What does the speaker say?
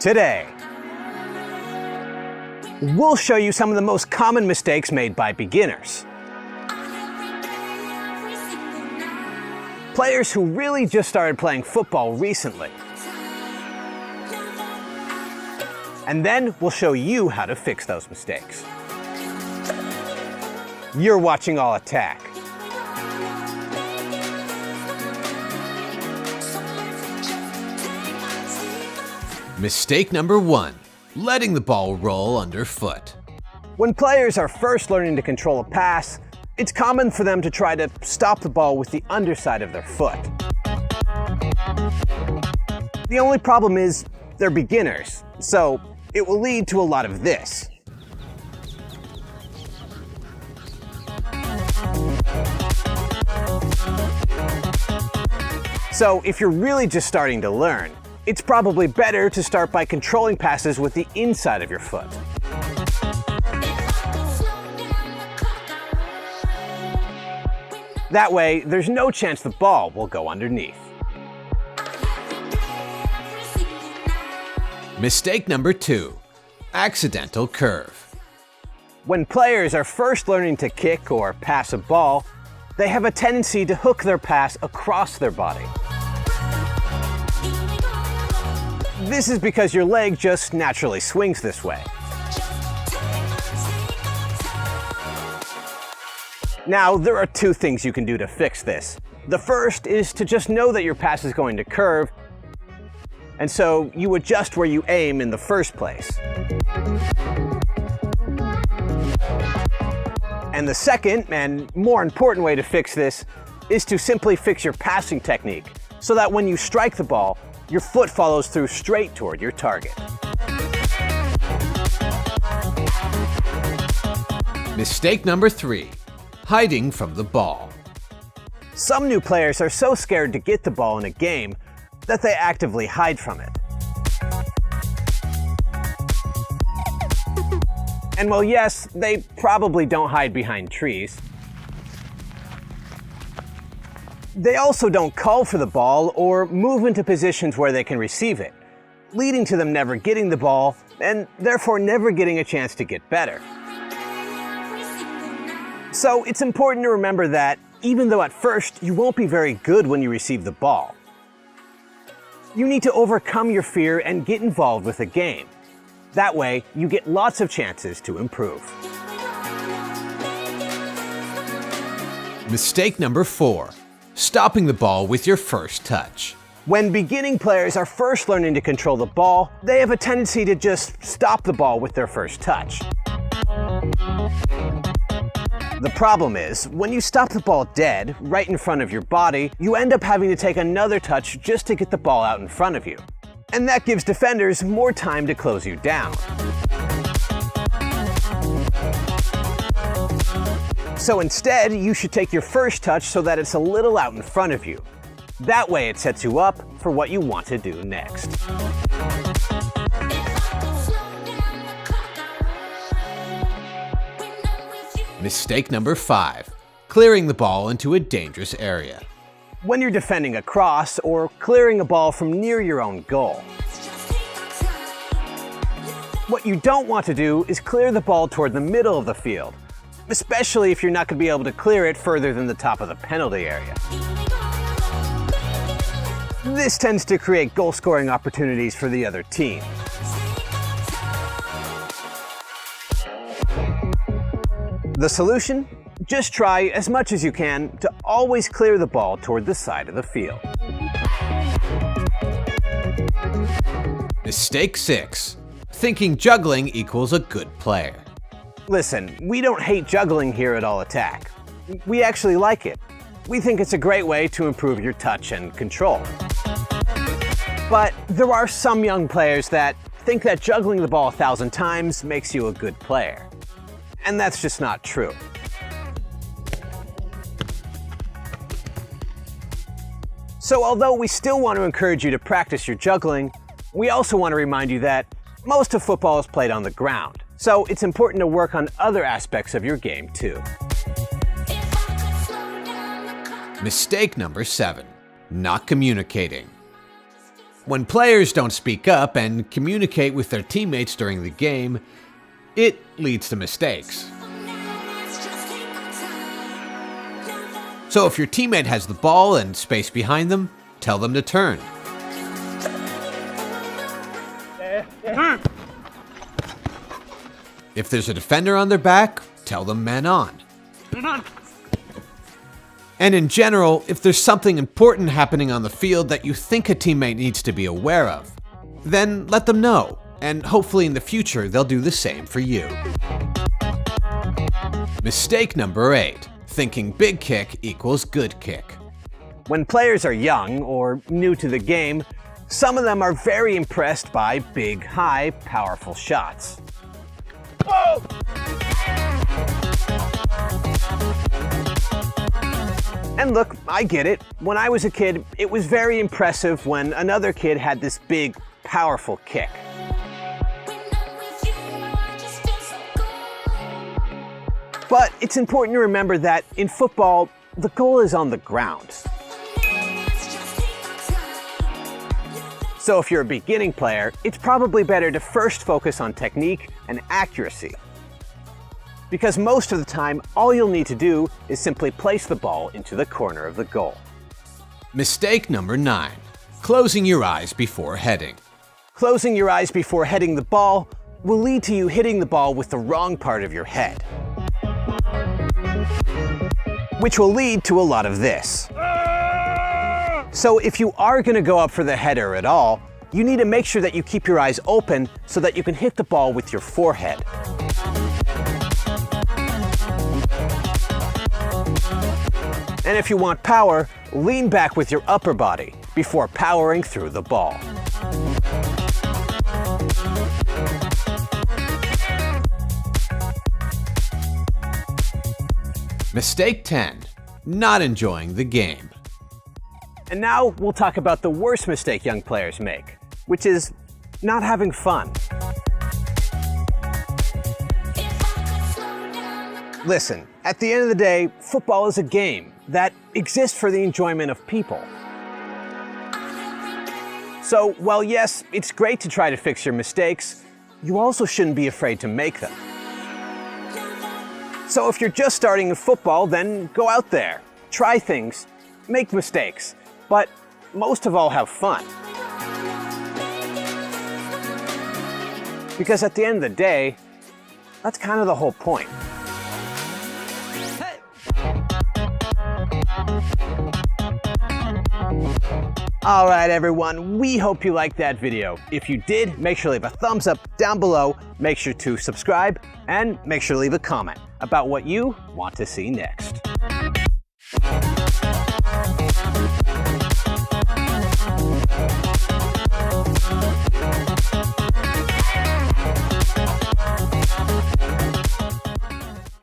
Today, we'll show you some of the most common mistakes made by beginners. Players who really just started playing football recently. And then we'll show you how to fix those mistakes. You're watching All Attack. Mistake number 1, letting the ball roll underfoot. When players are first learning to control a pass, it's common for them to try to stop the ball with the underside of their foot. The only problem is they're beginners, so it will lead to a lot of this. So if you're really just starting to learn, it's probably better to start by controlling passes with the inside of your foot. That way, there's no chance the ball will go underneath. Mistake number 2, accidental curve. When players are first learning to kick or pass a ball, they have a tendency to hook their pass across their body. This is because your leg just naturally swings this way. Now, there are 2 things you can do to fix this. The first is to just know that your pass is going to curve, and so you adjust where you aim in the first place. And the second, and more important way to fix this, is to simply fix your passing technique, so that when you strike the ball, your foot follows through straight toward your target. Mistake number 3, hiding from the ball. Some new players are so scared to get the ball in a game that they actively hide from it. And while yes, they probably don't hide behind trees, they also don't call for the ball or move into positions where they can receive it, leading to them never getting the ball and therefore never getting a chance to get better. So it's important to remember that even though at first you won't be very good when you receive the ball, you need to overcome your fear and get involved with the game. That way, you get lots of chances to improve. Mistake number 4, stopping the ball with your first touch. When beginning players are first learning to control the ball, they have a tendency to just stop the ball with their first touch. The problem is, when you stop the ball dead, right in front of your body, you end up having to take another touch just to get the ball out in front of you. And that gives defenders more time to close you down. So instead, you should take your first touch so that it's a little out in front of you. That way it sets you up for what you want to do next. Mistake number 5, clearing the ball into a dangerous area. When you're defending a cross or clearing a ball from near your own goal, what you don't want to do is clear the ball toward the middle of the field, especially if you're not going to be able to clear it further than the top of the penalty area. This tends to create goal-scoring opportunities for the other team. The solution? Just try as much as you can to always clear the ball toward the side of the field. Mistake 6, thinking juggling equals a good player. Listen, we don't hate juggling here at All Attack. We actually like it. We think it's a great way to improve your touch and control. But there are some young players that think that juggling the ball 1,000 times makes you a good player. And that's just not true. So although we still want to encourage you to practice your juggling, we also want to remind you that most of football is played on the ground. So it's important to work on other aspects of your game too. Mistake number 7, not communicating. When players don't speak up and communicate with their teammates during the game, it leads to mistakes. So if your teammate has the ball and space behind them, tell them to turn. If there's a defender on their back, tell them man on. And in general, if there's something important happening on the field that you think a teammate needs to be aware of, then let them know, and hopefully in the future they'll do the same for you. Mistake number 8. Thinking big kick equals good kick. When players are young or new to the game, some of them are very impressed by big, high, powerful shots. Whoa! And look, I get it. When I was a kid, it was very impressive when another kid had this big, powerful kick. But it's important to remember that in football, the goal is on the ground. So if you're a beginning player, it's probably better to first focus on technique and accuracy. Because most of the time, all you'll need to do is simply place the ball into the corner of the goal. Mistake number 9. Closing your eyes before heading. Closing your eyes before heading the ball will lead to you hitting the ball with the wrong part of your head, which will lead to a lot of this. So if you are going to go up for the header at all, you need to make sure that you keep your eyes open so that you can hit the ball with your forehead. And if you want power, lean back with your upper body before powering through the ball. Mistake 10. Not enjoying the game. And now we'll talk about the worst mistake young players make, which is not having fun. Listen, at the end of the day, football is a game that exists for the enjoyment of people. So, while yes, it's great to try to fix your mistakes, you also shouldn't be afraid to make them. So if you're just starting in football, then go out there, try things, make mistakes, but most of all have fun. Because at the end of the day, that's kind of the whole point. All right, everyone, we hope you liked that video. If you did, make sure to leave a thumbs up down below, make sure to subscribe, and make sure to leave a comment about what you want to see next.